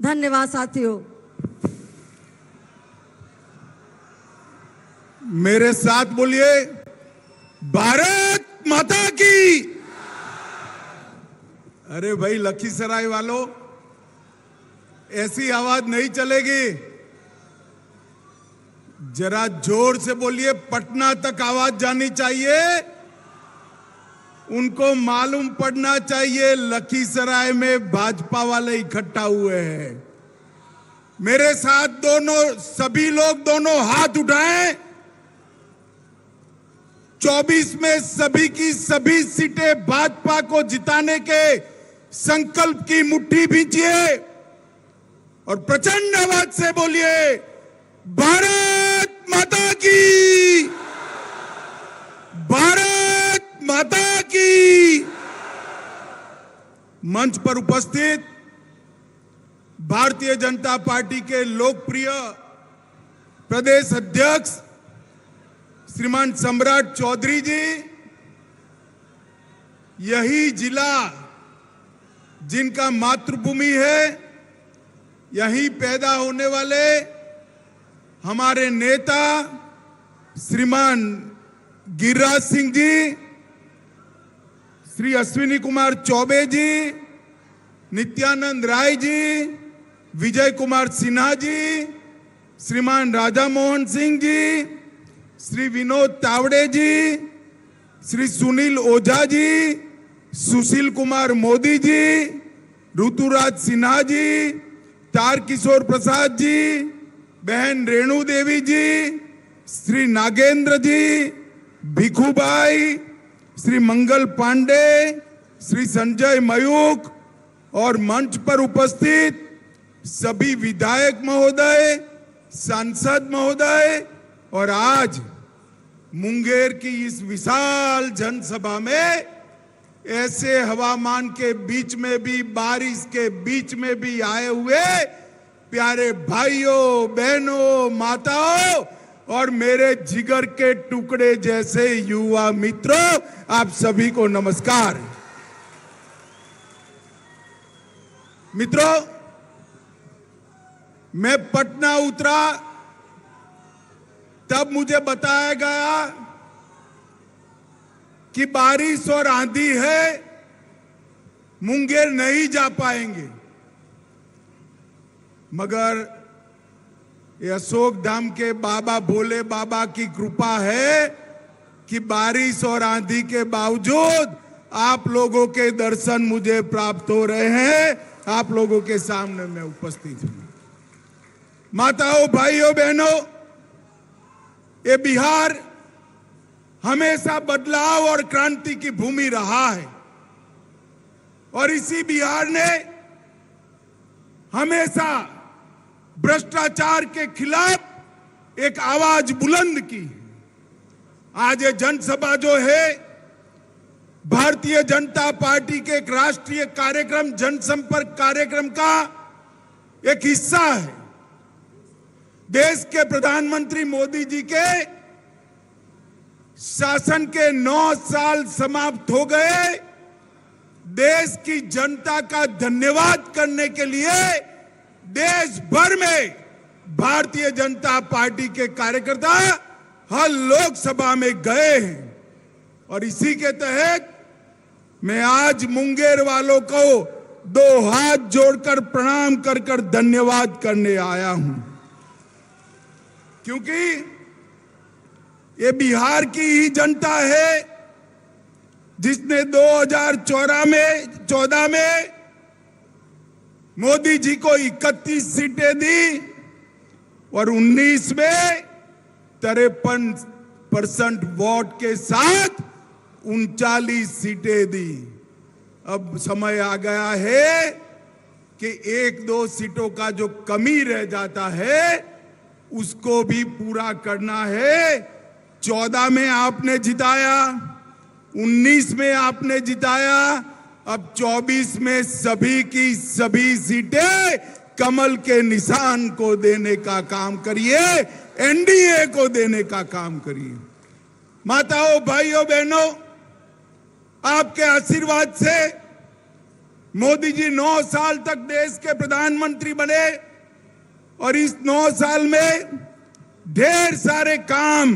धन्यवाद साथियों। मेरे साथ बोलिए, भारत माता की। अरे भाई लखीसराय वालों, ऐसी आवाज नहीं चलेगी, जरा जोर से बोलिए, पटना तक आवाज जानी चाहिए। उनको मालूम पड़ना चाहिए लखीसराय में भाजपा वाले इकट्ठा हुए हैं। मेरे साथ सभी लोग दोनों हाथ उठाएं। 24 में सभी की सभी सीटें भाजपा को जिताने के संकल्प की मुट्ठी भींचिए और प्रचंड आवाज से बोलिए, भारत माता की, भारत माता की। मंच पर उपस्थित भारतीय जनता पार्टी के लोकप्रिय प्रदेश अध्यक्ष श्रीमान सम्राट चौधरी जी, यही जिला जिनका मातृभूमि है, यहीं पैदा होने वाले हमारे नेता श्रीमान गिरिराज सिंह जी, श्री अश्विनी कुमार चौबे जी, नित्यानंद राय जी, विजय कुमार सिन्हा जी, श्रीमान राधा मोहन सिंह जी, श्री विनोद तावड़े जी, श्री सुनील ओझा जी, सुशील कुमार मोदी जी, ऋतुराज सिन्हा जी, तारकिशोर प्रसाद जी, बहन रेणु देवी जी, श्री नागेंद्र जी, भिखुभाई, श्री मंगल पांडे, श्री संजय मयूख और मंच पर उपस्थित सभी विधायक महोदय, सांसद महोदय और आज मुंगेर की इस विशाल जनसभा में ऐसे हवामान के बीच में भी, बारिश के बीच में भी आए हुए प्यारे भाइयों, बहनों, माताओं और मेरे जिगर के टुकड़े जैसे युवा मित्रों, आप सभी को नमस्कार। मित्रों, मैं पटना उतरा तब मुझे बताया गया कि बारिश और आंधी है, मुंगेर नहीं जा पाएंगे, मगर ये अशोक धाम के बाबा भोले बाबा की कृपा है कि बारिश और आंधी के बावजूद आप लोगों के दर्शन मुझे प्राप्त हो रहे हैं। आप लोगों के सामने मैं उपस्थित हूं। माताओं, भाइयों, बहनों, ये बिहार हमेशा बदलाव और क्रांति की भूमि रहा है और इसी बिहार ने हमेशा भ्रष्टाचार के खिलाफ एक आवाज बुलंद की। आज ये जनसभा जो है भारतीय जनता पार्टी के एक राष्ट्रीय कार्यक्रम, जनसंपर्क कार्यक्रम का एक हिस्सा है। देश के प्रधानमंत्री मोदी जी के शासन के 9 साल समाप्त हो गए। देश की जनता का धन्यवाद करने के लिए देश भर में भारतीय जनता पार्टी के कार्यकर्ता हर लोकसभा में गए हैं और इसी के तहत मैं आज मुंगेर वालों को 2 हाथ जोड़कर प्रणाम कर धन्यवाद करने आया हूं, क्योंकि ये बिहार की ही जनता है जिसने 2014 में मोदी जी को 31 सीटें दी और 19 में 53% वोट के साथ 39 सीटें दी। अब समय आ गया है कि 1-2 सीटों का जो कमी रह जाता है उसको भी पूरा करना है। 14 में आपने जिताया, 19 में आपने जिताया, अब 24 में सभी की सभी सीटें कमल के निशान को देने का काम करिए, एनडीए को देने का काम करिए। माताओं, भाइयों, बहनों, आपके आशीर्वाद से मोदी जी 9 साल तक देश के प्रधानमंत्री बने और इस 9 साल में ढेर सारे काम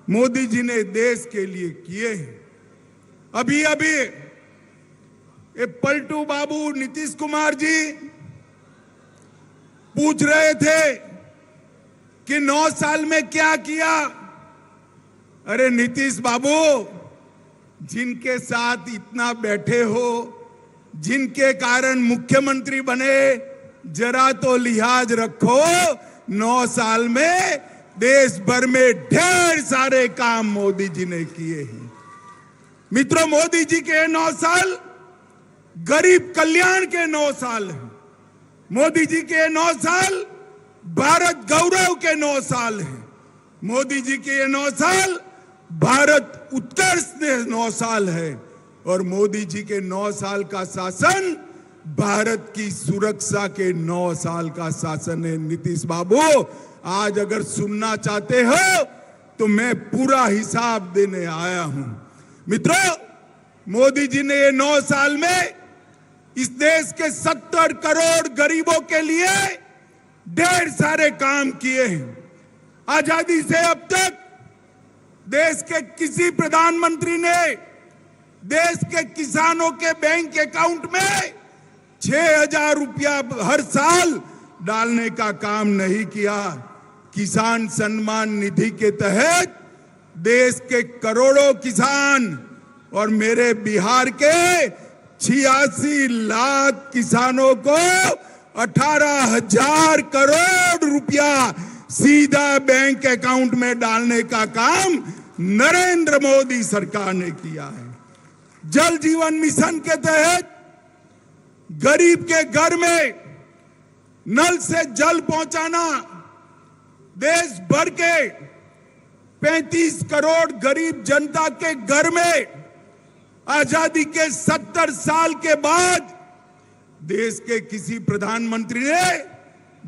मोदी जी ने देश के लिए किए हैं। अभी अभी ये पलटू बाबू नीतीश कुमार जी पूछ रहे थे कि 9 साल में क्या किया। अरे नीतीश बाबू, जिनके साथ इतना बैठे हो, जिनके कारण मुख्यमंत्री बने, जरा तो लिहाज रखो। 9 साल में देश भर में ढेर सारे काम मोदी जी ने किए हैं। मित्रों, मोदी जी के 9 साल गरीब कल्याण के 9 साल हैं। मोदी जी के 9 साल भारत गौरव के 9 साल हैं। मोदी जी के 9 साल भारत उत्कर्ष के 9 साल है। और मोदी जी के 9 साल का शासन भारत की सुरक्षा के 9 साल का शासन है। नीतीश बाबू, आज अगर सुनना चाहते हो तो मैं पूरा हिसाब देने आया हूं। मित्रों, मोदी जी ने ये 9 साल में इस देश के 70 करोड़ गरीबों के लिए ढेर सारे काम किए हैं। आजादी से अब तक देश के किसी प्रधानमंत्री ने देश के किसानों के बैंक अकाउंट में 6,000 रुपया हर साल डालने का काम नहीं किया। किसान सम्मान निधि के तहत देश के करोड़ों किसान और मेरे बिहार के 86 लाख किसानों को 18,000 करोड़ रुपया सीधा बैंक अकाउंट में डालने का काम नरेंद्र मोदी सरकार ने किया है। जल जीवन मिशन के तहत गरीब के घर में नल से जल पहुंचाना, देश भर के 35 करोड़ गरीब जनता के घर में आजादी के 70 साल के बाद देश के किसी प्रधानमंत्री ने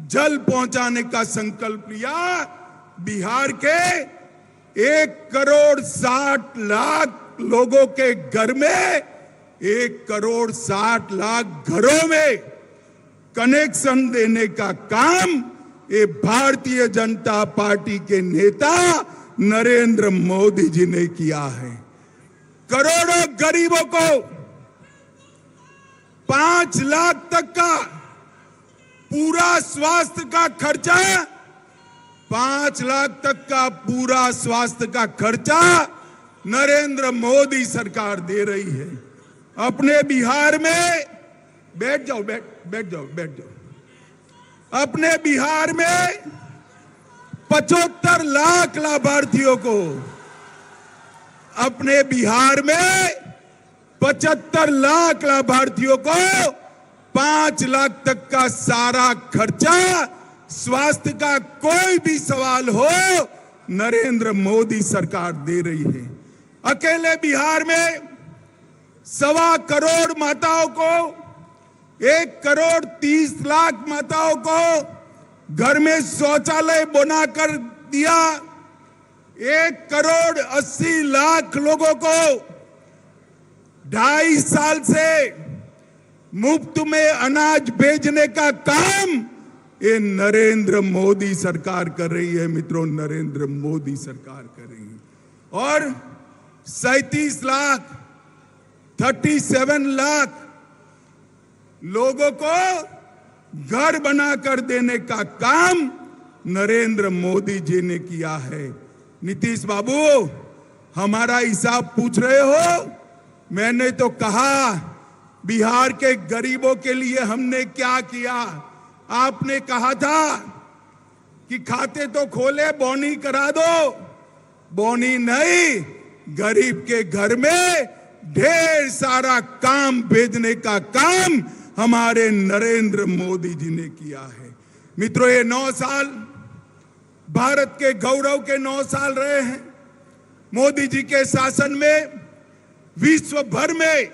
जल पहुंचाने का संकल्प लिया। बिहार के 1,60,00,000 लोगों के घर में, 1,60,00,000 घरों में कनेक्शन देने का काम ये भारतीय जनता पार्टी के नेता नरेंद्र मोदी जी ने किया है। करोड़ों गरीबों को 5 लाख तक का पूरा स्वास्थ्य का खर्चा, 5 लाख तक का पूरा स्वास्थ्य का खर्चा नरेंद्र मोदी सरकार दे रही है। अपने बिहार में बैठ जाओ। अपने बिहार में 75 लाख लाभार्थियों को, अपने बिहार में 75 लाख लाभार्थियों को 5 लाख तक का सारा खर्चा, स्वास्थ्य का कोई भी सवाल हो, नरेंद्र मोदी सरकार दे रही है। अकेले बिहार में 1.25 करोड़ माताओं को, 1,30,00,000 माताओं को घर में शौचालय बनाकर दिया। 1,80,00,000 लोगों को 2.5 साल से मुफ्त में अनाज भेजने का काम ये नरेंद्र मोदी सरकार कर रही है। मित्रों, नरेंद्र मोदी सरकार कर रही है। और 37 लाख 37 लाख लोगों को घर बनाकर देने का काम नरेंद्र मोदी जी ने किया है। नीतीश बाबू, हमारा हिसाब पूछ रहे हो? मैंने तो कहा बिहार के गरीबों के लिए हमने क्या किया। आपने कहा था कि खाते तो खोले, बोनी करा दो। बोनी नहीं, गरीब के घर में ढेर सारा काम भेजने का काम हमारे नरेंद्र मोदी जी ने किया है। मित्रों, ये 9 साल भारत के गौरव के 9 साल रहे हैं। मोदी जी के शासन में विश्व भर में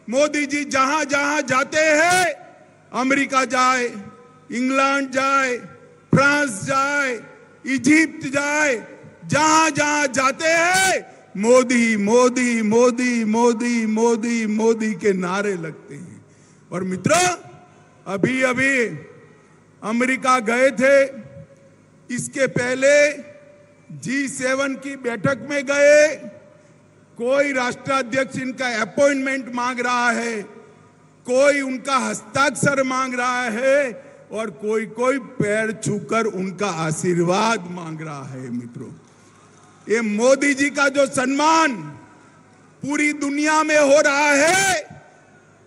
मोदी जी जहां जहां जाते हैं, अमेरिका जाए, इंग्लैंड जाए, फ्रांस जाए, इजिप्ट जाए, जहां जहां जाते हैं मोदी मोदी मोदी मोदी मोदी मोदी के नारे लगते हैं। और मित्रों, अभी अभी अमेरिका गए थे, इसके पहले G7 की बैठक में गए, कोई राष्ट्राध्यक्ष इनका अपॉइंटमेंट मांग रहा है, कोई उनका हस्ताक्षर मांग रहा है और कोई कोई पैर छूकर उनका आशीर्वाद मांग रहा है। मित्रों, ये मोदी जी का जो सम्मान पूरी दुनिया में हो रहा है,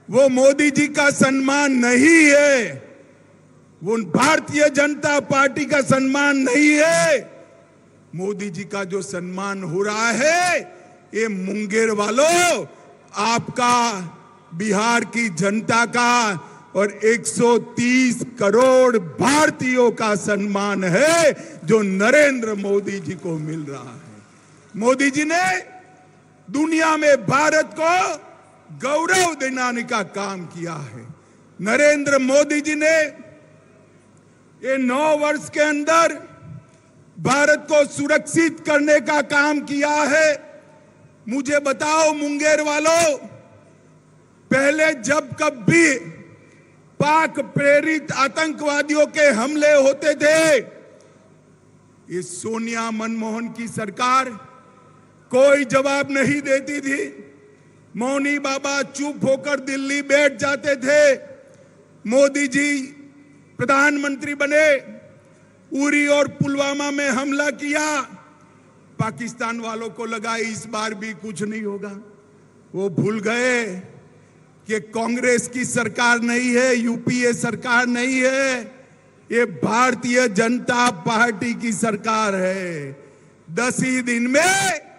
वो मोदी जी का सम्मान नहीं है, वो भारतीय जनता पार्टी का सम्मान नहीं है। मोदी जी का जो सम्मान हो रहा है, ये मुंगेर वालों, आपका, बिहार की जनता का और 130 करोड़ भारतीयों का सम्मान है, जो नरेंद्र मोदी जी को मिल रहा है। मोदी जी ने दुनिया में भारत को गौरव दिलाने का काम किया है। नरेंद्र मोदी जी ने ये 9 वर्ष के अंदर भारत को सुरक्षित करने का काम किया है। मुझे बताओ मुंगेर वालों, पहले जब कभी पाक प्रेरित आतंकवादियों के हमले होते थे, ये सोनिया मनमोहन की सरकार कोई जवाब नहीं देती थी। मौनी बाबा चुप होकर दिल्ली बैठ जाते थे। मोदी जी प्रधानमंत्री बने, उरी और पुलवामा में हमला किया, पाकिस्तान वालों को लगा इस बार भी कुछ नहीं होगा। वो भूल गए कि कांग्रेस की सरकार नहीं है, यूपीए सरकार नहीं है, ये भारतीय जनता पार्टी की सरकार है। 10 ही दिन में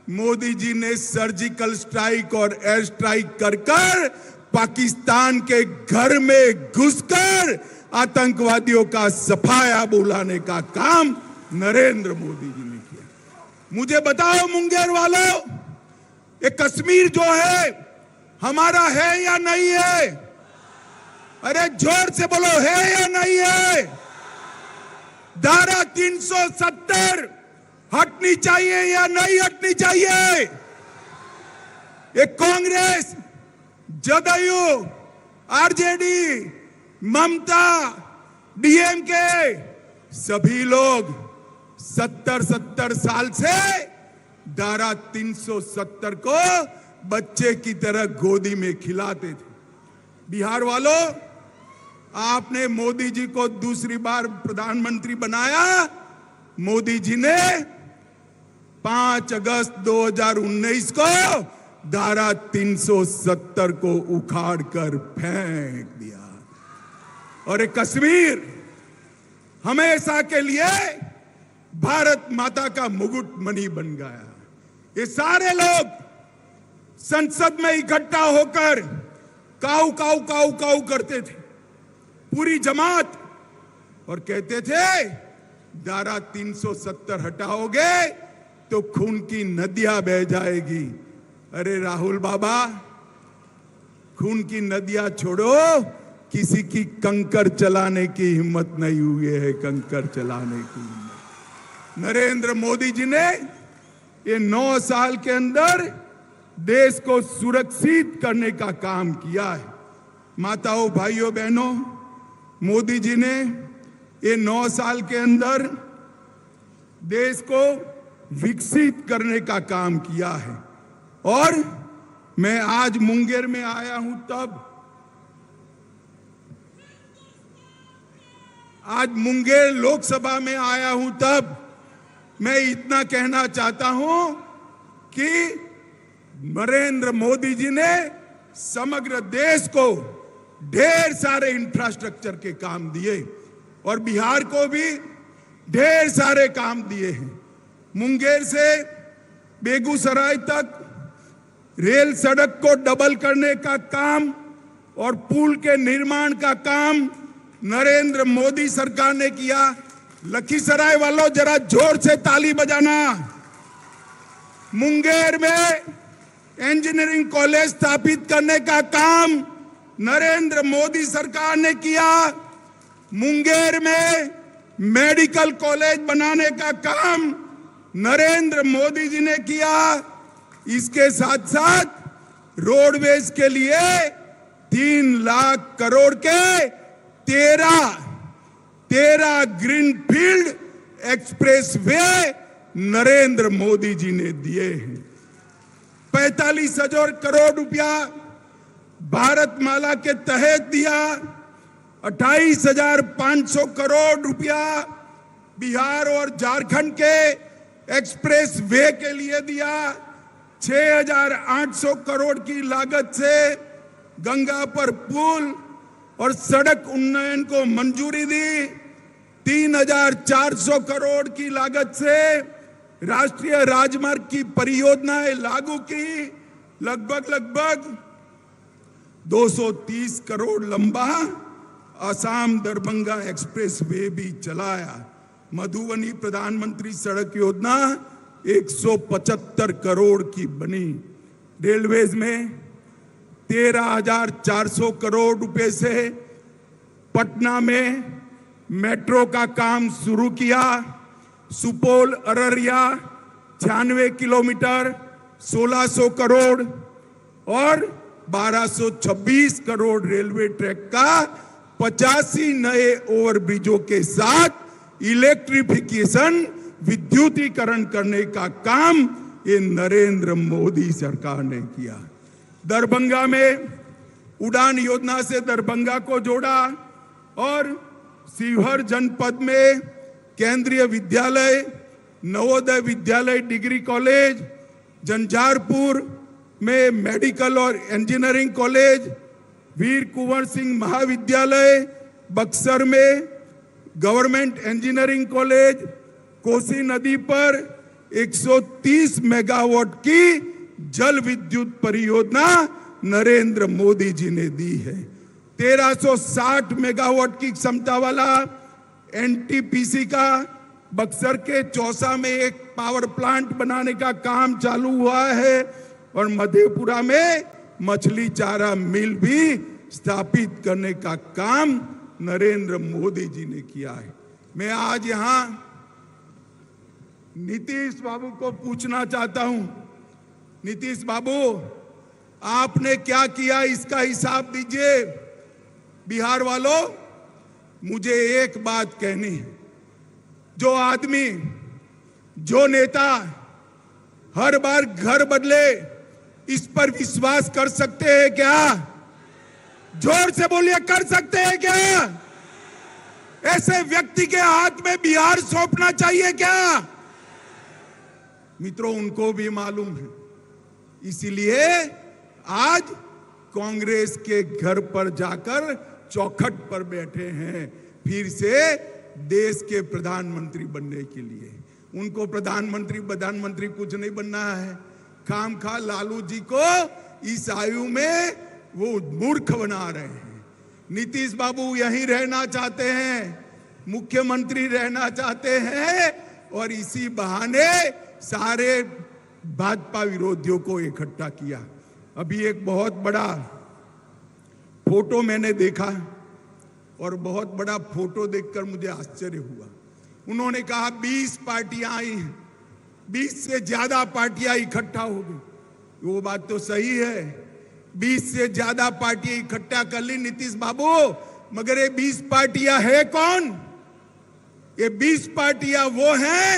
मोदी जी ने सर्जिकल स्ट्राइक और एयर स्ट्राइक कर पाकिस्तान के घर में घुसकर आतंकवादियों का सफाया बुलाने का काम नरेंद्र मोदी जी ने किया। मुझे बताओ मुंगेर वालों, ये कश्मीर जो है हमारा है या नहीं है? अरे जोर से बोलो, है या नहीं है? धारा 370 हटनी चाहिए या नहीं हटनी चाहिए? ये कांग्रेस, जदयू, आरजेडी, ममता, डीएमके, सभी लोग 70 साल से धारा 370 को बच्चे की तरह गोदी में खिलाते थे। बिहार वालों, आपने मोदी जी को दूसरी बार प्रधानमंत्री बनाया। मोदी जी ने 5 अगस्त 2019 को धारा 370 को उखाड़ कर फेंक दिया और एक कश्मीर हमेशा के लिए भारत माता का मुकुट मणि बन गया। ये सारे लोग संसद में इकट्ठा होकर काऊ काऊ काऊ काऊ करते थे, पूरी जमात, और कहते थे धारा 370 हटाओगे तो खून की नदियां बह जाएगी। अरे राहुल बाबा, खून की नदियां छोड़ो, किसी की कंकर चलाने की हिम्मत नहीं हुई है, कंकर चलाने की हिम्मत। नरेंद्र मोदी जी ने ये 9 साल के अंदर देश को सुरक्षित करने का काम किया है। माताओं, भाइयों, बहनों, मोदी जी ने ये 9 साल के अंदर देश को विकसित करने का काम किया है। और मैं आज मुंगेर में आया हूं तब, आज मुंगेर लोकसभा में आया हूं तब मैं इतना कहना चाहता हूं कि नरेंद्र मोदी जी ने समग्र देश को ढेर सारे इंफ्रास्ट्रक्चर के काम दिए और बिहार को भी ढेर सारे काम दिए हैं। मुंगेर से बेगूसराय तक रेल सड़क को डबल करने का काम और पुल के निर्माण का काम नरेंद्र मोदी सरकार ने किया। लखीसराय वालों, जरा जोर से ताली बजाना। मुंगेर में इंजीनियरिंग कॉलेज स्थापित करने का काम नरेंद्र मोदी सरकार ने किया। मुंगेर में मेडिकल कॉलेज बनाने का काम नरेंद्र मोदी जी ने किया। इसके साथ साथ रोडवेज के लिए 3 लाख करोड़ के 13 ग्रीनफील्ड एक्सप्रेसवे नरेंद्र मोदी जी ने दिए हैं। 45,000 करोड़ रुपया भारतमाला के तहत दिया। 28,500 करोड़ रुपया बिहार और झारखंड के एक्सप्रेस वे के लिए दिया। 6,800 करोड़ की लागत से गंगा पर पुल और सड़क उन्नयन को मंजूरी दी। 3,400 करोड़ की लागत से राष्ट्रीय राजमार्ग की परियोजनाएं लागू की। लगभग 230 करोड़ लंबा असम दरभंगा एक्सप्रेस वे भी चलाया। मधुबनी प्रधानमंत्री सड़क योजना 175 करोड़ की बनी। रेलवेज में 13,400 करोड़ रुपए से पटना में मेट्रो का काम शुरू किया। सुपौल अररिया 96 किलोमीटर 1,600 करोड़ और 1,226 करोड़ रेलवे ट्रैक का 85 नए ओवरब्रिजों के साथ इलेक्ट्रिफिकेशन विद्युतीकरण करने का काम ये नरेंद्र मोदी सरकार ने किया। दरभंगा में उड़ान योजना से दरभंगा को जोड़ा और शिवहर जनपद में केंद्रीय विद्यालय, नवोदय विद्यालय डिग्री कॉलेज, जंझारपुर में मेडिकल और इंजीनियरिंग कॉलेज, वीर कुंवर सिंह महाविद्यालय, बक्सर में गवर्नमेंट इंजीनियरिंग कॉलेज, कोसी नदी पर 130 मेगावाट की जल विद्युत परियोजना नरेंद्र मोदी जी ने दी है। 1360 मेगावाट की क्षमता वाला एनटीपीसी का बक्सर के चौसा में एक पावर प्लांट बनाने का काम चालू हुआ है और मधेपुरा में मछली चारा मिल भी स्थापित करने का काम नरेंद्र मोदी जी ने किया है। मैं आज यहां नीतीश बाबू को पूछना चाहता हूं, नीतीश बाबू आपने क्या किया इसका हिसाब दीजिए। बिहार वालों, मुझे एक बात कहनी है, जो आदमी, जो नेता हर बार घर बदले, इस पर विश्वास कर सकते हैं क्या? जोर से बोलिए, कर सकते हैं क्या? ऐसे व्यक्ति के हाथ में बिहार सौंपना चाहिए क्या? मित्रों, उनको भी मालूम है, इसीलिए आज कांग्रेस के घर पर जाकर चौखट पर बैठे हैं फिर से देश के प्रधानमंत्री बनने के लिए। उनको प्रधानमंत्री कुछ नहीं बनना है। खामखा लालू जी को इस आयु में वो मूर्ख बना रहे हैं। नीतीश बाबू यहीं रहना चाहते हैं, मुख्यमंत्री रहना चाहते हैं और इसी बहाने सारे भाजपा विरोधियों को इकट्ठा किया। अभी एक बहुत बड़ा फोटो मैंने देखा और बहुत बड़ा फोटो देखकर मुझे आश्चर्य हुआ। उन्होंने कहा 20 पार्टियां आई हैं, 20 से ज्यादा पार्टियां इकट्ठा हो गई। वो बात तो सही है, 20 से ज्यादा पार्टियां इकट्ठा कर ली नीतीश बाबू, मगर ये 20 पार्टियां है कौन? ये 20 पार्टियां वो हैं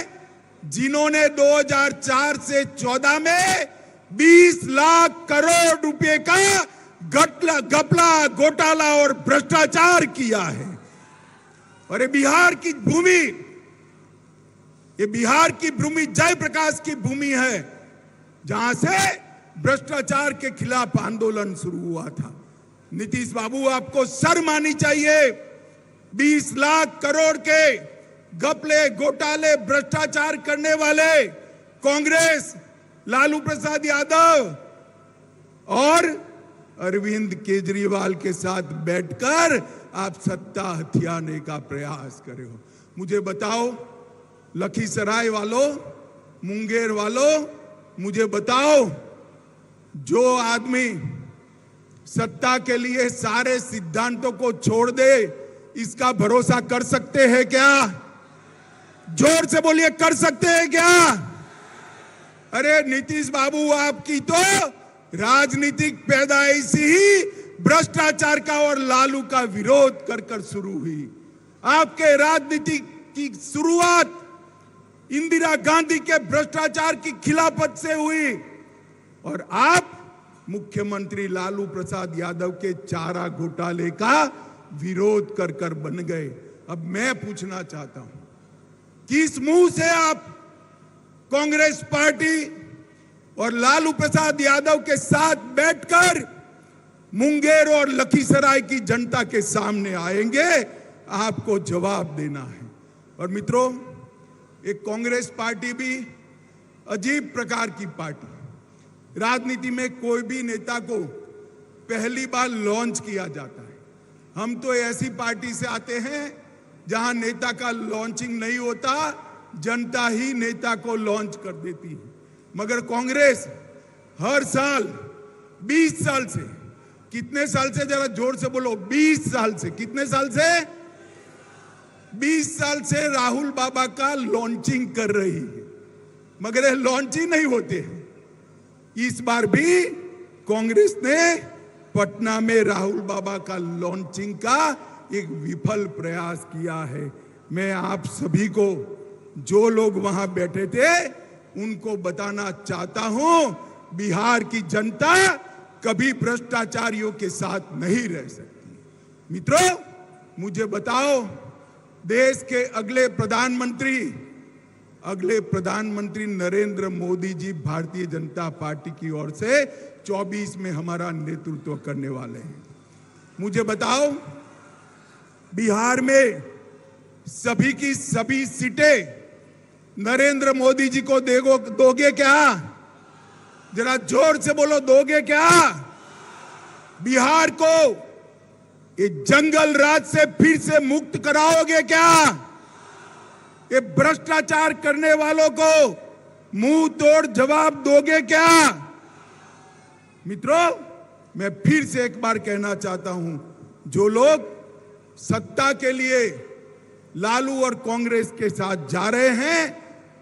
जिन्होंने 2004 से 14 में 20 लाख करोड़ रुपए का घपला, घोटाला और भ्रष्टाचार किया है। और ये बिहार की भूमि, ये बिहार की भूमि जयप्रकाश की भूमि है, जहां से भ्रष्टाचार के खिलाफ आंदोलन शुरू हुआ था। नीतीश बाबू, आपको शर्म आनी चाहिए। 20 लाख करोड़ के घपले, घोटाले, भ्रष्टाचार करने वाले कांग्रेस, लालू प्रसाद यादव और अरविंद केजरीवाल के साथ बैठकर आप सत्ता हथियाने का प्रयास कर रहे हो। मुझे बताओ, लखीसराय वालों, मुंगेर वालों, मुझे बताओ, जो आदमी सत्ता के लिए सारे सिद्धांतों को छोड़ दे, इसका भरोसा कर सकते हैं क्या? जोर से बोलिए, कर सकते हैं क्या? अरे नीतीश बाबू, आपकी तो राजनीतिक पैदाइश ही भ्रष्टाचार का और लालू का विरोध कर कर शुरू हुई। आपके राजनीति की शुरुआत इंदिरा गांधी के भ्रष्टाचार की खिलाफत से हुई और आप मुख्यमंत्री लालू प्रसाद यादव के चारा घोटाले का विरोध कर कर बन गए। अब मैं पूछना चाहता हूं, किस मुंह से आप कांग्रेस पार्टी और लालू प्रसाद यादव के साथ बैठकर मुंगेर और लखीसराय की जनता के सामने आएंगे? आपको जवाब देना है। और मित्रों, एक कांग्रेस पार्टी भी अजीब प्रकार की पार्टी। राजनीति में कोई भी नेता को पहली बार लॉन्च किया जाता है। हम तो ऐसी पार्टी से आते हैं जहां नेता का लॉन्चिंग नहीं होता, जनता ही नेता को लॉन्च कर देती है। मगर कांग्रेस हर साल 20 साल से, कितने साल से, जरा जोर से बोलो, 20 साल से, कितने साल से? 20 साल से राहुल बाबा का लॉन्चिंग कर रही है, मगर लॉन्च ही नहीं होते। इस बार भी कांग्रेस ने पटना में राहुल बाबा का लॉन्चिंग का एक विफल प्रयास किया है। मैं आप सभी को, जो लोग वहां बैठे थे, उनको बताना चाहता हूं, बिहार की जनता कभी भ्रष्टाचारियों के साथ नहीं रह सकती। मित्रों, मुझे बताओ, देश के अगले प्रधानमंत्री नरेंद्र मोदी जी भारतीय जनता पार्टी की ओर से 24 में हमारा नेतृत्व करने वाले हैं। मुझे बताओ, बिहार में सभी की सभी सीटें नरेंद्र मोदी जी को दोगे क्या? जरा जोर से बोलो, दोगे क्या? बिहार को ये जंगल राज से फिर से मुक्त कराओगे क्या? ये भ्रष्टाचार करने वालों को मुंह तोड़ जवाब दोगे क्या? मित्रों, मैं फिर से एक बार कहना चाहता हूं, जो लोग सत्ता के लिए लालू और कांग्रेस के साथ जा रहे हैं,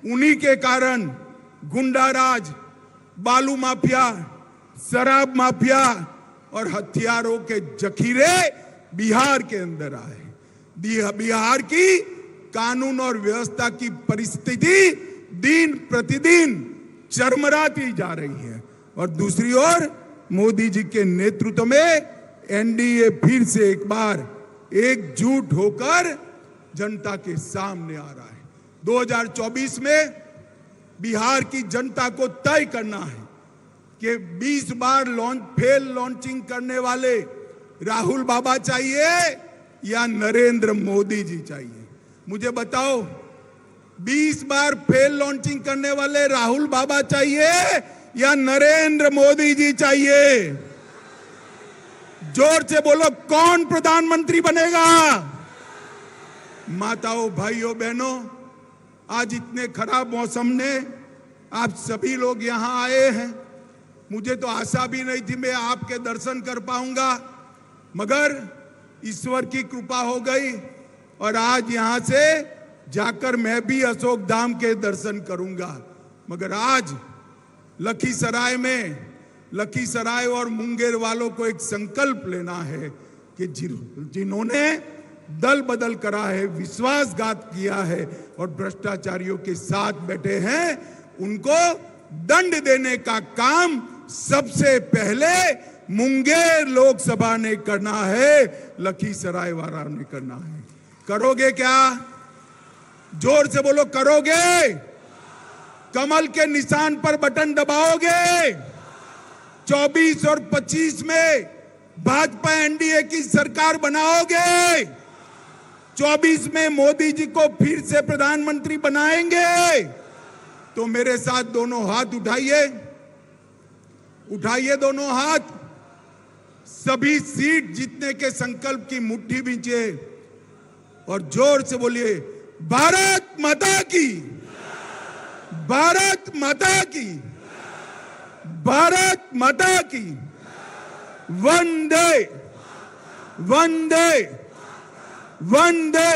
उन्हीं के कारण गुंडाराज, बालू माफिया, शराब माफिया और हथियारों के जखीरे बिहार के अंदर आए। बिहार की कानून और व्यवस्था की परिस्थिति दिन प्रतिदिन चरमराती जा रही है और दूसरी ओर मोदी जी के नेतृत्व में एनडीए फिर से एक बार एकजुट होकर जनता के सामने आ रहा है। 2024 में बिहार की जनता को तय करना है कि 20 बार लॉन्चिंग करने वाले राहुल बाबा चाहिए या नरेंद्र मोदी जी चाहिए? मुझे बताओ, 20 बार फेल लॉन्चिंग करने वाले राहुल बाबा चाहिए या नरेंद्र मोदी जी चाहिए? जोर से बोलो, कौन प्रधानमंत्री बनेगा? माताओं, भाइयों, बहनों, आज इतने खराब मौसम ने आप सभी लोग यहां आए हैं। मुझे तो आशा भी नहीं थी मैं आपके दर्शन कर पाऊंगा, मगर ईश्वर की कृपा हो गई और आज यहां से जाकर मैं भी अशोक धाम के दर्शन करूंगा। मगर आज लखीसराय और मुंगेर वालों को एक संकल्प लेना है कि जिन्होंने दल बदल करा है, विश्वासघात किया है और भ्रष्टाचारियों के साथ बैठे हैं, उनको दंड देने का काम सबसे पहले मुंगेर लोकसभा ने करना है, लखीसराय वाला ने करना है। करोगे क्या? जोर से बोलो, करोगे? कमल के निशान पर बटन दबाओगे? 24 और 25 में भाजपा एनडीए की सरकार बनाओगे? 24 में मोदी जी को फिर से प्रधानमंत्री बनाएंगे? तो मेरे साथ दोनों हाथ उठाइए दोनों हाथ। सभी सीट जीतने के संकल्प की मुट्ठी बींचे और जोर से बोलिए, भारत माता की, भारत माता की, भारत माता की, वंदे वंदे वंदे